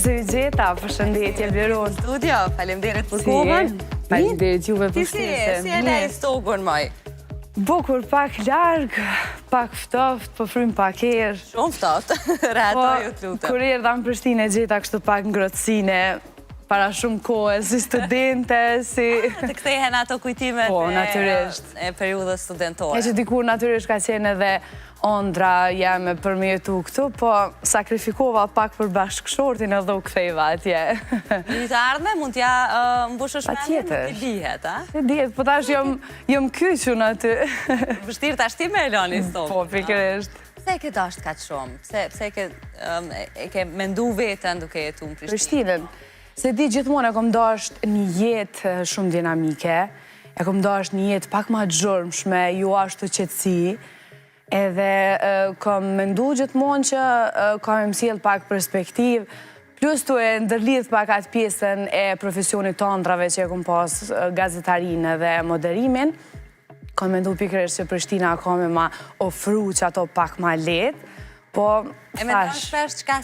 se ju gjeta, përshëndetje, Vlerun. Studio, faleminderit për kohën. Faleminderit juve për shtesën. Si e lej stogun, moj? Bukur, pak larg, pak ftoft, po frym pak erë. Shumë ftoft, rehatoj u të lutem. Kur erdha në Prishtinë e gjeta kështu pak ngrohtësine, para shumë kohë, si studente, si... Të kthehen ato kujtimet e periudhës studentore. E që dikur natyrisht ka qenë edhe ondra jam e përmjetu këtu, po sakrifikova pak për bashkëshortin edhe u kthejva atje. Një të ardhme mund t'ja mbushësh mendjen, nuk t'i dihet, a? T'i dihet, po tash jom kyqun aty. Vështirë tash ti me Eloni stokun. Po, pikërisht. Pse e ke dashur kaq shumë? Pse e ke mendu veten duke jetuar në Prishtinë? Prishtinën. Se di gjithmonë e kom dashur një jetë shumë dinamike, e kom dashur një jetë pak më gjërmshme, jo ashtu qetësi, edhe kom mendu gjithmonë që kam mësjell pak perspektiv, plus tu e ndërlidh pak atë pjesën e profesionit të ëndrave që e kom pas gazetarinë dhe moderimin, kam mendu pikërisht që Prishtina ka me ma ofru që ato pak ma lehtë, po e me ndonë shpesh qka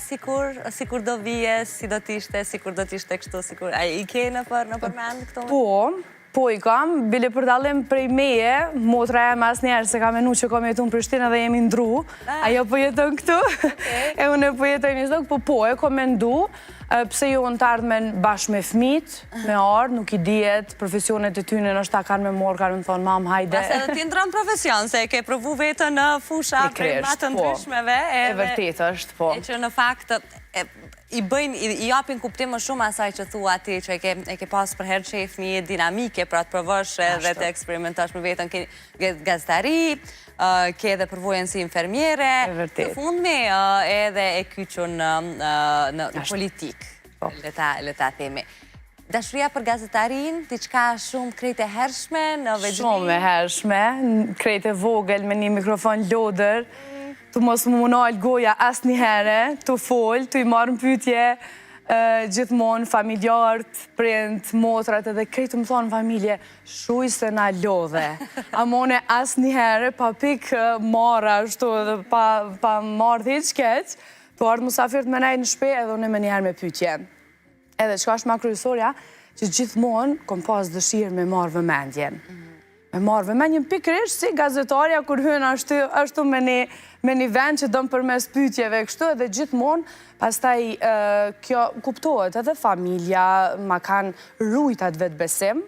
sikur do vije, si do t'ishte, sikur do t'ishte kështu, sikur... A i ke në përmend këto? Po i kam, bile për dalim prej meje, motra e mas njerë se ka menu që kom jetu në Prishtinë dhe jemi ndru, ajo po jeton këtu, e unë po jetoj një zdok, po e kom mendu, pse jo në të ardhmen bashkë me fmit, me ardhë, nuk i dijet, profesionet e tyne nështë ta kanë me morë, kanë me thonë, mam, hajde. Pas edhe ti ndronë profesion, se ke provu vetën në fusha prej matë ndryshmeve. E vërtet është, po. E që në fakt, i japin kuptim më shumë asaj që thua ti, që e ke pas për herë qef një dinamike, pra të provësh dhe të eksperimentosh me vetën, ke gazetari, ke edhe përvojën si infermiere, të fundmi edhe e kyqun në politikë, le ta themi. Dashuria për gazetarin, diçka shumë krejt e hershme në veçli? Shumë e hershme, krejt e vogël me një mikrofon lodër, të mos më munal goja as një herë, të folë, të i marë në pytje, gjithmonë, familjartë, prind, motrat edhe krejtë më thonë familje, shuj se na lodhe. Amone as një herë, pa pikë marra, shto edhe pa marrë dhe i qkeq, të ardhë musafirt me nejtë në shpe edhe unë me një herë me pytje. Edhe qka është ma kryesorja, që gjithmonë kom pas dëshirë me marrë vëmendjen. Me marrë vëmendjen pikërisht si gazetarja kur hynë ashtu me një vend që dëmë përmes pytjeve kështu edhe gjithmonë, pastaj kjo kuptohet edhe familja ma kanë rujtat vetë besim,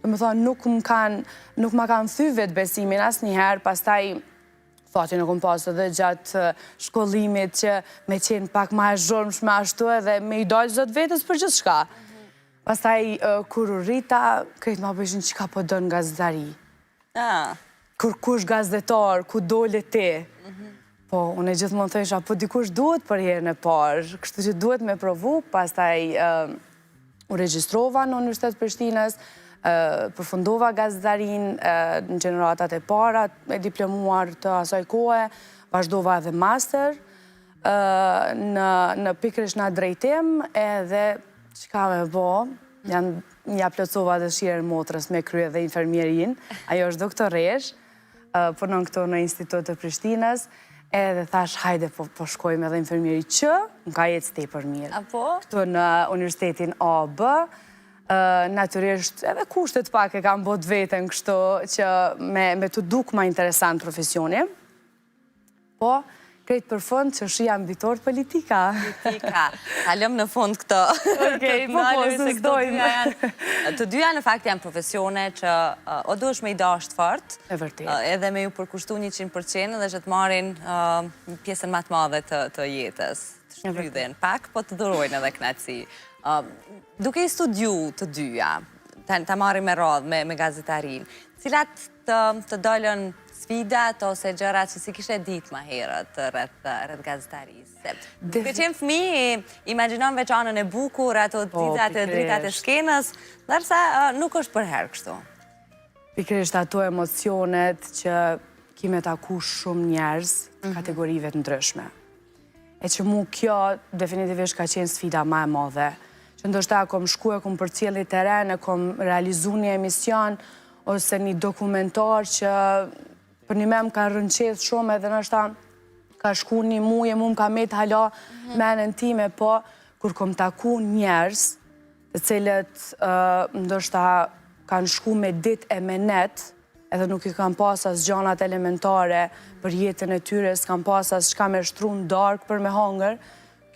dhe më thonë nuk ma kanë thy vetë besimin as njëherë, pastaj fatin e kom pas edhe gjatë shkollimit që me qenë pak ma e zhurmshme ashtu edhe me i dalë zot vetës për gjithë shka. Pastaj kur u rrita, krejt ma bëshin që ka po dënë gazetari. Kur kush gazetar, ku dole ti. Po, unë e gjithmonë thësha, po dikush duhet për herën e parë, kështu që duhet me provu, pastaj u regjistrova në Universitet Prishtinës, përfundova gazetarin në gjeneratat e para, e diplomuar të asaj kohë, vazhdova edhe master, në pikërisht në drejtim, edhe që ka me bo, ja plotësova dëshirën motrës me krye dhe infermierin, ajo është doktoresh, punon këto në Institut të Prishtinës, edhe thash, hajde po shkojmë edhe infermieri që, më ka jetë stej për mirë. Këtu në Universitetin AB, natyrisht edhe kushtet pak e kam bot vetën kështu, që me të duk ma interesant profesioni, po, krejt për fund që shi ambitor politika. Politika. Kalëm në fund këto. Okej, po së zdojmë. Të dyja në fakt janë profesione që o duesh me i dasht fort, edhe me ju përkushtu 100% dhe që të marin pjesën matë madhe të jetës. Të shkrydhen pak, po të dhurojnë edhe knatësi. Duke i studiu të dyja, të marim me radhë me gazetarin, cilat të dollën sfidat ose gjërat që si kishe ditë ma herët rrët gazetarisë. Duke qenë fëmi, imaginon veçanën e bukur, ato tizat e dritat e shkenës, dërsa nuk është për herë kështu. Pikërisht ato emocionet që kime taku shumë njerëz, kategorive të ndryshme. E që mu kjo definitivisht ka qenë sfida ma e madhe. Që ndoshta kom shku e kom përcjeli teren, e kom realizu një emision, ose një dokumentar që për një me më ka rënqeth shumë edhe nështë ka shku një muje, mu më ka met hala menën time, po kur kom taku njerës të cilët ndoshta kanë shku me dit e me net, edhe nuk i kanë pas as gjanat elementare për jetën e tyre, s'kan pas as shka me shtru në darkë për me hangër,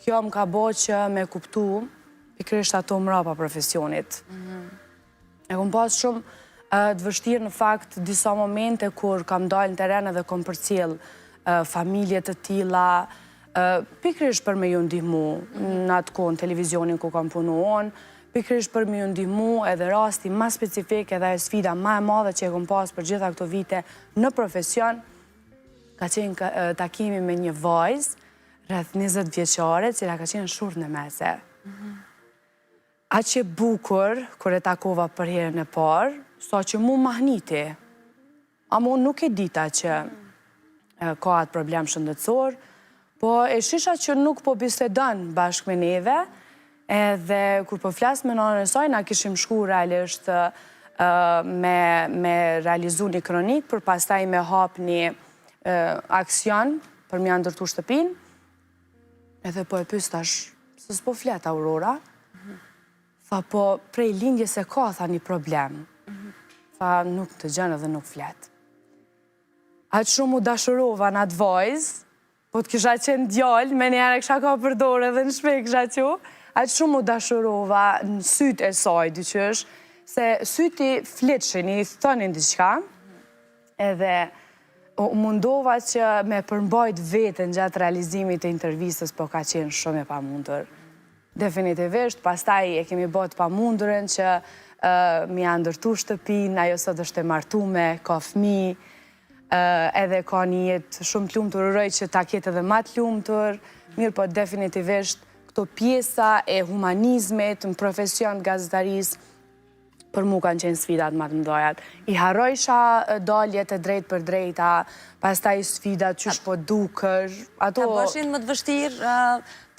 kjo më ka bo që me kuptu pikrisht ato mrapa profesionit. E kom pas shumë të vështirë në fakt disa momente kur kam dalë në teren edhe kom përcjell familje të tilla, pikrisht për me ju ndihmu në atë kohë në televizionin ku kam punuar, pikrisht për me ju ndihmu edhe rasti ma specifik edhe e sfida ma e madhe që e kom pas për gjitha këto vite në profesion, ka qenë takimi me një vajzë rreth 20 vjeçare, cila ka qenë shurtë në mese. Aq që bukur, kur e takova për herën e parë, sa që mu mahniti. A mu nuk e dita që ka atë problem shëndetësor, po e shisha që nuk po bisedon bashkë me neve, edhe kur po flasë me nënën e saj, na kishim shku realisht me realizu një kronik, për pastaj me hap një aksion për mja ndërtu shtëpin, edhe po e pystash, se s'po flet Aurora, tha po prej lindje se ka, tha një problem. Tha nuk të gjënë dhe nuk flet. Aqë shumë u dashurova në atë vajzë, po të kisha qenë djallë, me njerë e kisha ka përdore dhe në shpej kisha që, aqë shumë u dashurova në sytë e saj, dyqësh, se syti fletshin, i thonin diçka, edhe u mundova që me përmbajt vetën gjatë realizimit të intervistës, po ka qenë shumë e pamundur. Definitivisht, pastaj e kemi bot pamundurën që mi a ndërtu shtëpin, ajo sot është e martume, ka fëmi, edhe ka një jetë shumë të lumtur, uroj që ta ketë edhe ma të lumtur, mirë po definitivisht këto pjesa e humanizmit në profesion të gazetarisë, për mu kanë qenë sfidat më të mdojat. I harrojsha daljet e drejt për drejta, pastaj sfidat qysh po dukër, ato... Ka bëshin më të vështirë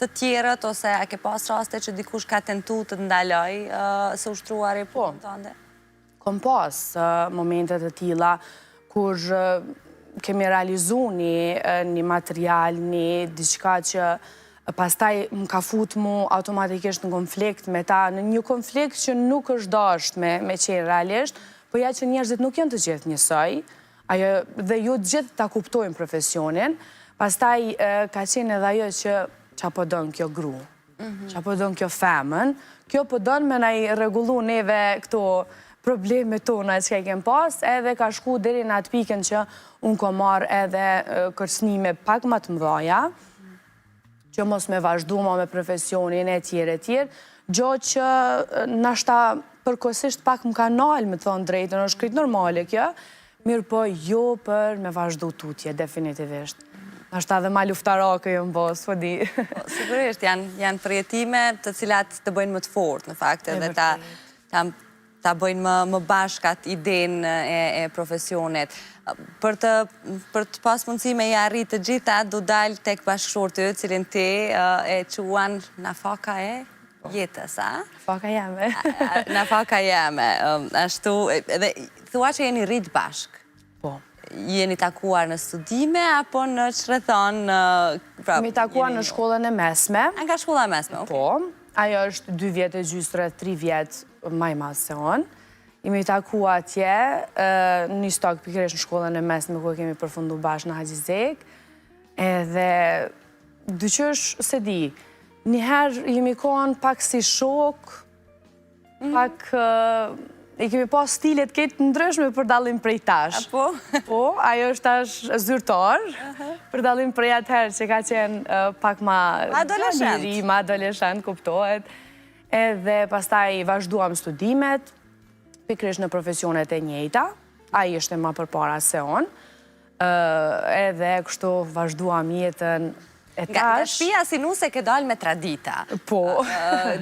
të tjerët, ose a ke pas raste që dikush ka tentu të ndaloj së ushtruari punën tënde? Kom pas momentet të tilla, kur kemi realizu një material, një diçka që pastaj më ka fut mu automatikisht në konflikt me ta, në një konflikt që nuk është dasht me qenë realisht, po ja që njerëzit nuk janë të gjithë njësoj, dhe ju të gjithë ta kuptojnë profesionin, pastaj ka qenë edhe ajo që qa po donë kjo gru, qa po donë kjo femën, kjo po donë me na i regullu neve këto probleme tona që ka i kem pas, edhe ka shku deri në atë pikën që unë ko marrë edhe kërcënime pak më të mdhaja, që mos me vazhdu ma me profesionin e tjere, gjo që nashta përkosisht pak më kanal, me thonë drejtën, është krejt normale kjo, mirë po jo për me vazhdu tutje, definitivisht. Nashta dhe ma luftarake jo më bos, po di. Sigurisht, janë përjetime të cilat të bëjnë më të fort, në fakt, edhe ta bëjnë më bashkat idenë e profesionit. Për të pas mundësi me i arrit të gjitha, du dalë tek bashkëshortë të cilin ti e quan në faka e jetës, a? Faka jeme. Në faka jeme. Ashtu, edhe thua që jeni rritë bashk. Po. Jeni takuar në studime, apo në qërethon? Jemi takuar në shkollën e mesme. Nga shkolla e mesme, po. Ajo është 2 vjetë e gjystre, 3 vjetë maj mas se onë. Imi takua atje, një stok pikërisht në shkollën e mesme ku kemi përfundu bashkë në Haqizek, edhe dyqësh se di, njëherë jemi kohën pak si shok, pak i kemi pas stilet këtë ndryshme për dalim prej tash. Po? Po, ajo është tash zyrtar, për dalim prej atëherë që ka qenë pak ma... Adoleshent. Ma adoleshent, kuptohet. Edhe pastaj vazhduam studimet, pikrish në profesionet e njejta, a i ishte ma përpara se on, edhe kështu vazhduam jetën e tash. Nga shpia si nuse ke dalë me tradita. Po.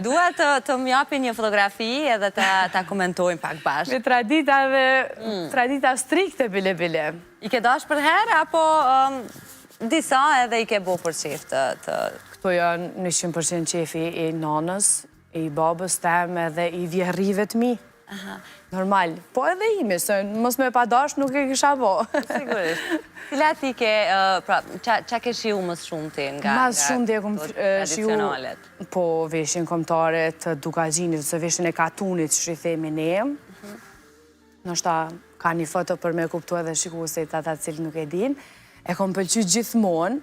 Dua të mjapi një fotografi edhe ta komentojmë pak bashkë. Me tradita dhe tradita strikte bile. I ke dash për herë, apo disa edhe i ke bo për qef të... Këto janë 100% qefi i nanës, i babës tem edhe i vjehrive të mi. Normal. Po edhe imi, se mos me pa dash nuk e kisha bo. Sigurisht. Cilat i ke, qa ke shiu mësë shumë ti nga tradicionalet? Po veshin kombëtare të dukagjinit, ose veshin e katunit që i themi ne. Nështë ka një foto për me kuptu edhe shiku se ata cilë nuk e din. E kom pëlqy gjithmonë,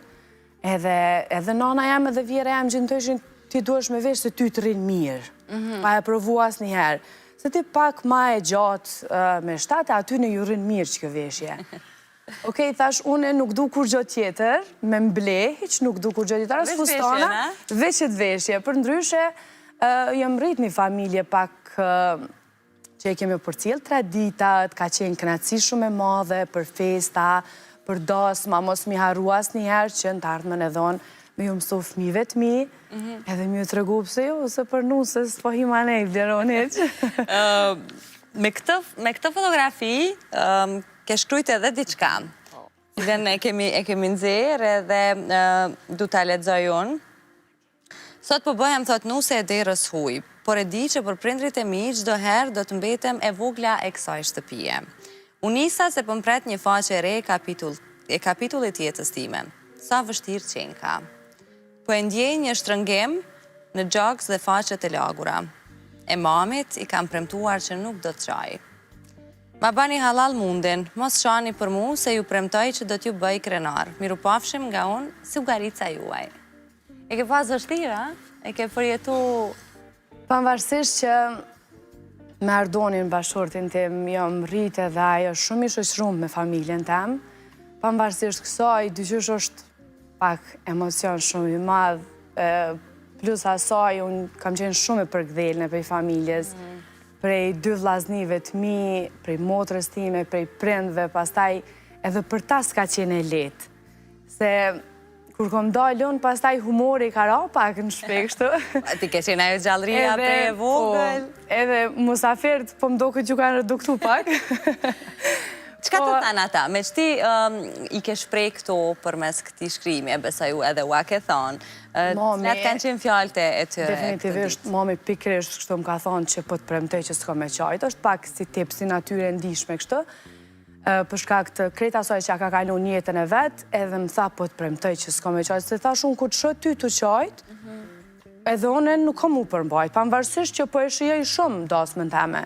edhe nana jam edhe vjera jam gjithë të ishin ti duesh me vesh se ty të rinë mirë. Pa e provu as njëherë. Se ti pak ma e gjatë me shtate, aty në ju rinë mirë që kjo veshje. Okej, thash, une nuk du kur gjo tjetër, me mble, hiq nuk du kur gjo tjetër, as fustana, veqet veshje. Për ndryshe, jam rrit një familje pak që e kemi për cilë traditat, ka qenë kënaqësi shumë e madhe për festa, për dasma, mos mi harru as njëherë që në të ardhmen e dhonë me ju mësu fëmive të mi, edhe mi ju të regu pëse ju, ose për nusës, po hima ne i vleronit. Me këtë fotografi, ke shkrujt edhe diçka. Cilën e kemi nëzirë edhe du t'a lexoj unë. Sot po bëhem, thot, nuse e derës huj, por e di që për prindrit e mi, çdo herë do të mbetem e vogla e kësaj shtëpie. Unisa se pëmpret një faqe e re e kapitullit jetës time. Sa vështirë qenë ka. Po e ndjej një shtrëngim në gjaks dhe faqet e lagura. E mamit i kam premtuar që nuk do të qaj. Ma bani halal mundin, mos shani për mu se ju premtoj që do t'ju bëj krenar. Miru pafshim nga unë, si ugarica juaj. E ke pas vështira? E ke përjetu... Pavarësisht që me Ardonin bashortin tim, jam rritë dhe ajo shumë i shoqëruar me familjen tem. Pavarësisht kësaj, dyqysh është pak emocion shumë i madh, plus asaj, unë kam qenë shumë e përkdhelë prej familjes, prej 2 vllaznive të mi, prej motrës time, prej prindve, pastaj edhe për ta s'ka qenë e lehtë. Se kur kom dalë unë, pastaj humori ka ra pak në shpe kështu. Ti ke qenë ajo gjallëria prej e vogël. Edhe musafirët po më do këtë që kanë reduktu pak. Qka të thanë ata? Me që ti i ke shprej këto për mes këti shkrimi, e besa ju edhe ua ke thonë, cilat kanë qenë fjallët e tyre? Definitivisht, mami pikrisht kështu më ka thonë që po të premtej që s'ko me qajtë, është pak si tip, si natyre ndishme kështu, për shkak të krejt asoj që ka kalu njëtën e vetë, edhe më tha po të premtej që s'ko me qajtë, se thash unë ku të shë ty të qajtë, edhe une nuk kom u përmbajt, pavarësisht që po e shijej shumë dasmën teme,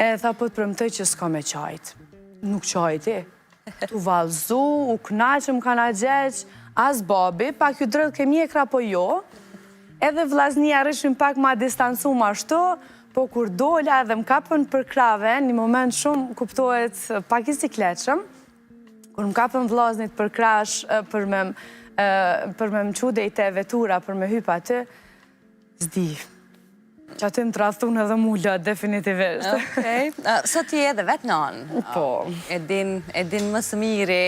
edhe tha po të premtej që s'ko me qajtë. Nuk qajti, tu valzu, u knaqëm kana gjeq, as babi, pak ju drët ke mjekra po jo, edhe vllaznia rishim pak ma distancu ma shto, po kur dola edhe më kapën për krave, një moment shumë kuptohet pak i sikletshëm, kur më kapën vllaznit për krash, për me më qude i te vetura, për me hypa aty, zdi. Që aty më trastun edhe mulla, definitivisht. Okej. Sot ti edhe vetë nanë. Po. E din më së miri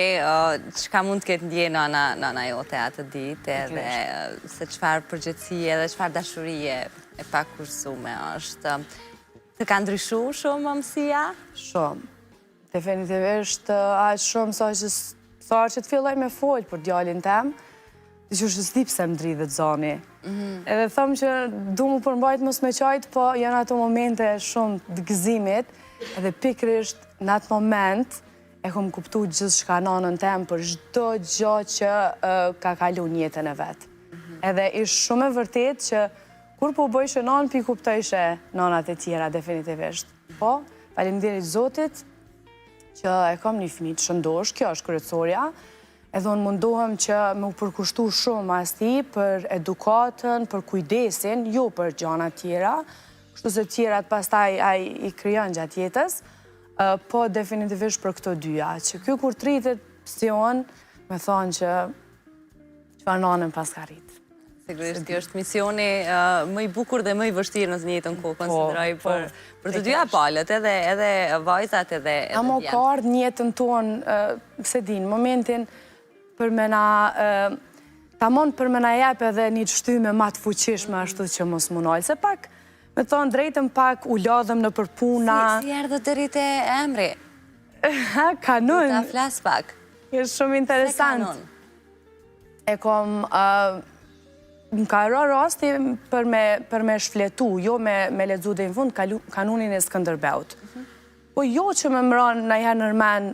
çka mund të ketë ndje nana jote atë ditë, edhe se çfarë përgjithësie edhe çfarë dashurie e pakursume është. Të ka ndryshu shumë mëmësia? Shumë. Definitivisht aq shumë sa që të filloj me folë për djalin tem, që është s'di pse më dridhet zani. Edhe thëmë që du mu përmbajt mos me qajtë, po janë ato momente shumë të gëzimit, edhe pikrisht në atë moment e kom kuptu gjithë shka nanën tem për çdo gjë që ka kalu njëtën e vetë. Edhe ishtë shumë e vërtet që kur po bëjshë nanë, pi kuptojshë nanat e tjera definitivist. Po, faleminderit Zotit që e kam një fëmijë të shëndosh, kjo është kryetësorja, edhe unë mundohem që me u përkushtu shumë as ti për edukatën, për kujdesin, jo për gjana tjera, kështu se tjerat pastaj i kryon gjatë jetës, po definitivisht për këto dyja, që kjo kur tritet si unë, me thonë që çfarë nanën pas ka rritë. Sigurisht, kjo është misioni më i bukur dhe më i vështirë në njëjtën kohë, konsideroj për të dyja palët, edhe vajzat edhe djemt. Amo ka ardhë njëtën tonë, se din, momentin për me na, tamon për me na jep edhe një shtyme ma të fuqishme ashtu që mos munoj, se pak, me thonë drejtëm pak u lodhëm në përpuna. Si erdhë të rritë emri? Kanun. Ta flas pak. Është shumë interesant. Se kanun? E kom më ka rasti për me shfletu, jo me lexu dhe në fund kanunin e Skënderbeut. Po jo që me mëron në herë nërmen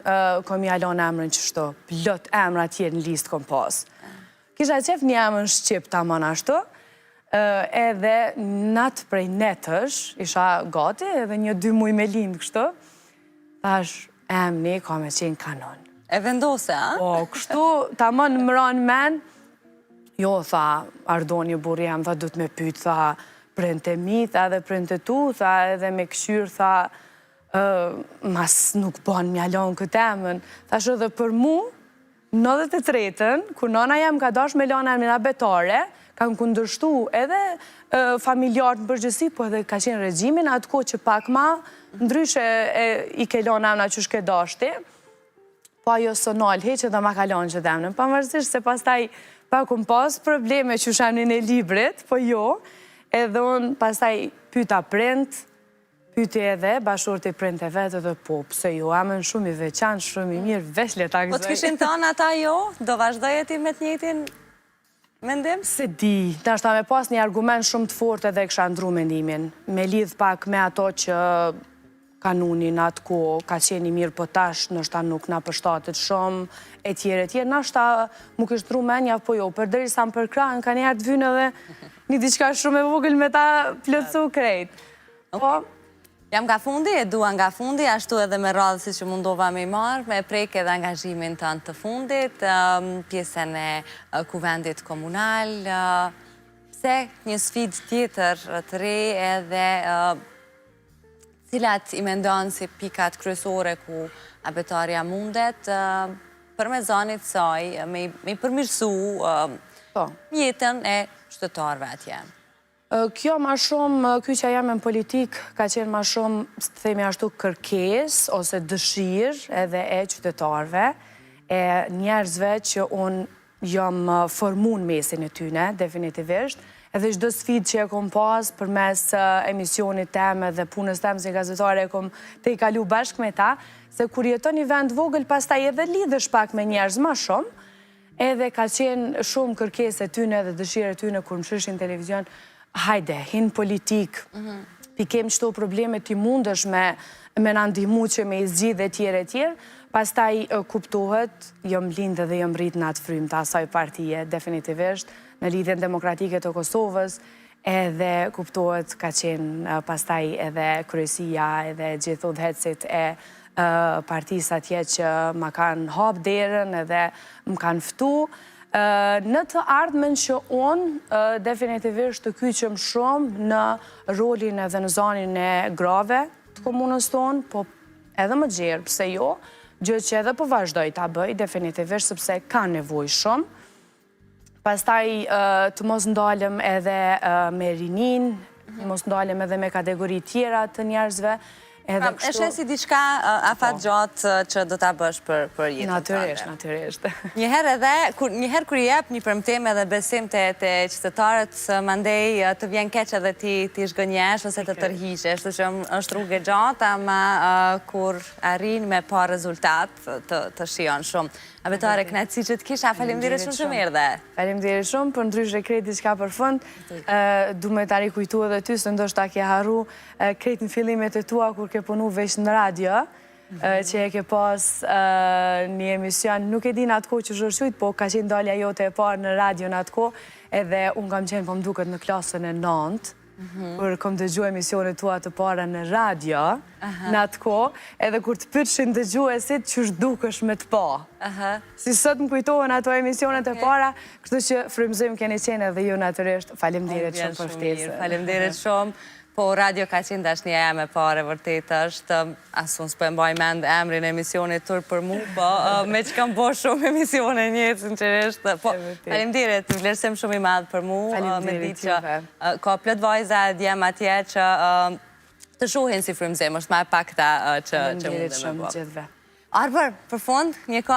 kom i alon emrën që shto, plot emra tjerë në listë kom pas. Kisha qef një emrën Shqip ta mon ashtu, edhe natë prej netësh, isha gati, edhe 1-2 muj me lindë kështu, thash emni ka me qenë Kanon. E vendose, a? Po, kështu ta mon mëron men, jo, tha, Ardoni burri jam, tha, du të me pyt, tha, prente mi, tha, edhe prente tu, tha, edhe me këshyr, tha, mas nuk bon mjalon këtë emën. Thash edhe për mu, në 93-ën, kur nona jam ka dash me lona emrin abetare, kam kundërshtu edhe familjartë në përgjësi, po edhe ka qenë regjimin, atë ko që pak ma, ndryshe i ke lona emna që shke dashti, po ajo së nalë heqë edhe ma ka lonë që demnën. Pa mërësisht se pas taj pa kum pas probleme që shemnin e librit, po jo, edhe unë pas taj pyta print, pyti edhe, bashurët i print e vetë dhe po, pëse jo, amën shumë i veçan, shumë i mirë, veç le ta gëzoj. Po të kishin tonë ata jo? Do vazhdoj e ti me të njëjtin mendim? Se di, të ashta me pas një argument shumë të fort edhe kësha ndru mendimin. Me lidh pak me ato që kanunin atë ko, ka qeni mirë po tash, nështa nuk na përshtatet shumë, e tjere, në ashta mu kështë ndru menja, po jo, për dëri sa më përkrajnë, ka njerë të vynë edhe një diçka shumë e vogël me ta plëcu krejt. Po, jam nga fundi, e dua nga fundi, ashtu edhe me radhë si që mundova me i marrë, me prejk edhe angazhimin të të fundit, pjesën e kuvendit komunal, pse një sfid tjetër të re edhe cilat i mendon si pikat kryesore ku abetarja mundet, për me zanit saj, me i përmirësu jetën e qytetarëve atje. Kjo ma shumë, kjo që jam në politik, ka qenë ma shumë, së të themi ashtu, kërkes, ose dëshirë edhe e qytetarve, e njerëzve që unë jam formun mesin e tyne, definitivisht, edhe çdo sfidë që e kom pas për mes emisionit teme dhe punës teme si gazetare e kom të i kalu bashkë me ta, se kur jeton një vend vogël, pas ta edhe lidhësh pak me njerëz ma shumë, edhe ka qenë shumë kërkes e tyne dhe dëshirë e tyne kur më shëshin televizion, hajde, hinë politik, pikem qëto probleme ti mundësh me në ndihmu që me i zgjidh dhe tjere, pas taj kuptohet, jom lindë dhe jom rritë në atë frymë të asaj partije, definitivisht, në lidhjen demokratike të Kosovës, edhe kuptohet ka qenë pas taj edhe kryesia, edhe gjithë udhëhecit e partisë atje që ma kanë hap derën edhe më kanë ftu, në të ardhmen që unë definitivisht të kyqëm shumë në rolin edhe në zonin e grave të komunës tonë, po edhe më gjerë, pse jo, gjë që edhe po vazhdoj të bëj, definitivisht, sepse ka nevoj shumë. Pastaj të mos ndalëm edhe me rinin, mos ndalëm edhe me kategori tjera të njerëzve, E shesi diçka afat gjatë që do t'a bësh për jetën? Natyrisht. Njëherë kur jep një premtim edhe besim të qytetarët, mandej të vjen keq edhe ti shgënjesh ose të tërhiqesh, shtu që është rrugë e gjatë, ama kur arrin me pa rezultat të shion shumë. Abetare, knatësi që të kisha, faleminderit shumë që mirë dhe. Faleminderit shumë, për ndryshe krejt diçka për fund, du me tari kujtu edhe ty, së ndoshta ke haru krejt në fillimet e tua, kur ke punu veç në radio, që e ke pas një emision, nuk e di në atë ko që shërshujt, po ka qenë dalja jote e parë në radio në atë ko, edhe unë kam qenë po mduket në klasën e 9, kur kom dëgju emisionet tua të para në radio, në atë ko, edhe kur të pyrshin dëgjuesit që shdukesh me të pa. Si sot më kujtohen ato emisionet e para, kështu që frymëzojmë keni qenë edhe ju natyrisht. Faleminderit shumë për ftesën. Faleminderit shumë. Po, radio ka qenë dashnia jam e pare, vërtet është, asë unë s'po e mbaj mend emrin e emisionit tur për mu, po me që kam bo shumë emisione njëtë, sinqerisht. Po, faleminderit, vlerësim shumë i madhë për mu, me di që ka plot vajza djem atje që të shohin si frymëzim, është ma e pak ta që mundë me bo. Faleminderit shumë gjithve. Arbër, për fund, një